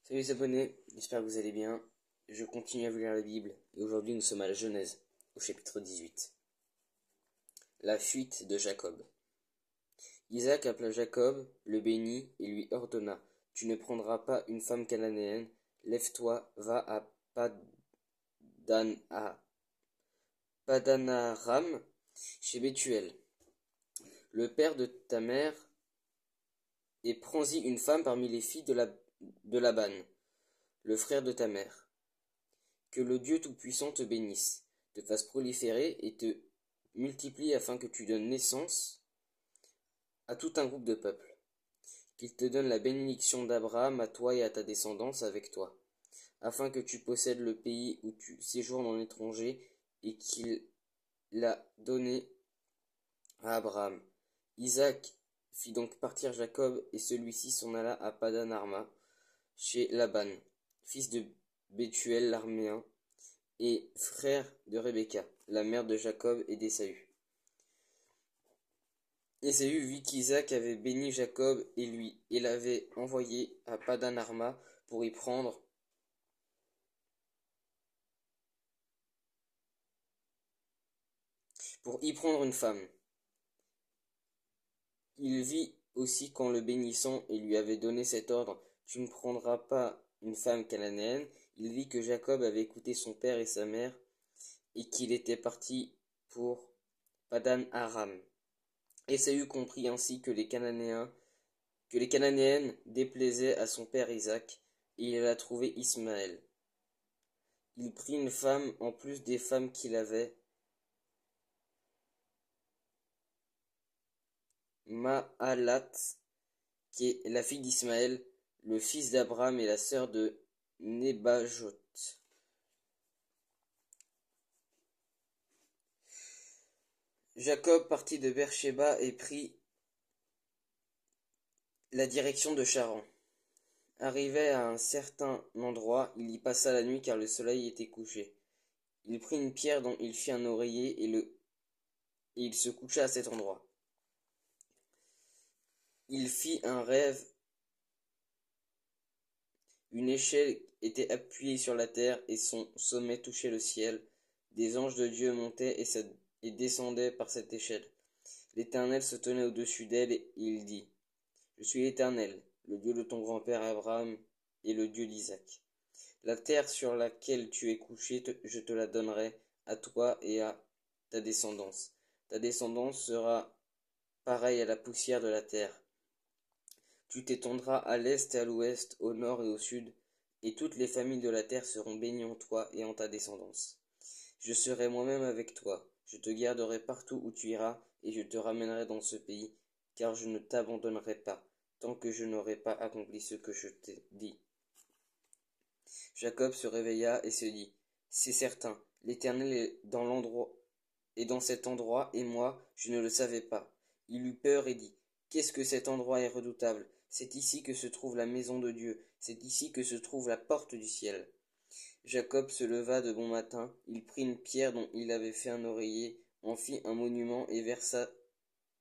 Salut les abonnés, j'espère que vous allez bien. Je continue à vous lire la Bible et aujourd'hui nous sommes à la Genèse, au chapitre 18. La fuite de Jacob. Isaac appela Jacob, le bénit et lui ordonna: Tu ne prendras pas une femme cananéenne, lève-toi, va à Padanaram, chez Bethuel, le père de ta mère, et prends-y une femme parmi les filles de Laban, le frère de ta mère. Que le Dieu Tout-Puissant te bénisse, te fasse proliférer et te multiplie afin que tu donnes naissance à tout un groupe de peuples. Qu'il te donne la bénédiction d'Abraham à toi et à ta descendance avec toi, afin que tu possèdes le pays où tu séjournes en étranger et qu'il l'a donné à Abraham. Isaac fit donc partir Jacob et celui-ci s'en alla à Padan-Arma chez Laban, fils de Bethuel l'Araméen, et frère de Rebecca, la mère de Jacob et d'Ésaü. Ésaü vit qu'Isaac avait béni Jacob et l'avait envoyé à Padan-Arma pour y prendre une femme. Il vit aussi qu'en le bénissant et lui avait donné cet ordre: Tu ne prendras pas une femme cananéenne. Il vit que Jacob avait écouté son père et sa mère et qu'il était parti pour Padan-Aram. Ésaü comprit ainsi que les Cananéennes déplaisaient à son père Isaac, et il alla trouver Ismaël. Il prit une femme en plus des femmes qu'il avait, Mahalat, qui est la fille d'Ismaël, le fils d'Abraham et la sœur de Nebajot. Jacob partit de Beersheba et prit la direction de Charan. Arrivé à un certain endroit, il y passa la nuit car le soleil était couché. Il prit une pierre dont il fit un oreiller et il se coucha à cet endroit. Il fit un rêve. Une échelle était appuyée sur la terre et son sommet touchait le ciel. Des anges de Dieu montaient et descendaient par cette échelle. L'Éternel se tenait au-dessus d'elle et il dit: Je suis l'Éternel, le Dieu de ton grand-père Abraham et le Dieu d'Isaac. La terre sur laquelle tu es couché, je te la donnerai à toi et à ta descendance. Ta descendance sera pareille à la poussière de la terre. Tu t'étendras à l'est et à l'ouest, au nord et au sud, et toutes les familles de la terre seront bénies en toi et en ta descendance. Je serai moi-même avec toi, je te garderai partout où tu iras, et je te ramènerai dans ce pays, car je ne t'abandonnerai pas, tant que je n'aurai pas accompli ce que je t'ai dit. Jacob se réveilla et se dit: C'est certain, l'Éternel est dans cet endroit, et moi, je ne le savais pas. Il eut peur et dit: Qu'est-ce que cet endroit est redoutable! C'est ici que se trouve la maison de Dieu, c'est ici que se trouve la porte du ciel. Jacob se leva de bon matin, il prit une pierre dont il avait fait un oreiller, en fit un monument et versa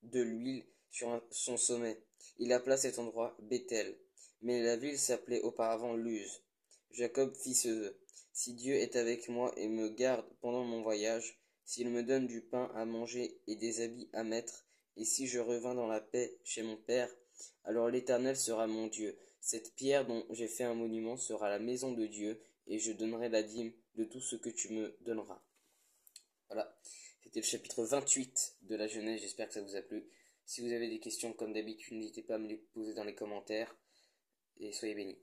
de l'huile sur son sommet. Il appela cet endroit Béthel, mais la ville s'appelait auparavant Luz. Jacob fit ce vœu: Si Dieu est avec moi et me garde pendant mon voyage, s'il me donne du pain à manger et des habits à mettre, et si je revins dans la paix chez mon père, alors l'Éternel sera mon Dieu. Cette pierre dont j'ai fait un monument sera la maison de Dieu, et je donnerai la dîme de tout ce que tu me donneras. Voilà, c'était le chapitre 28 de la Genèse, j'espère que ça vous a plu. Si vous avez des questions, comme d'habitude, n'hésitez pas à me les poser dans les commentaires, et soyez bénis.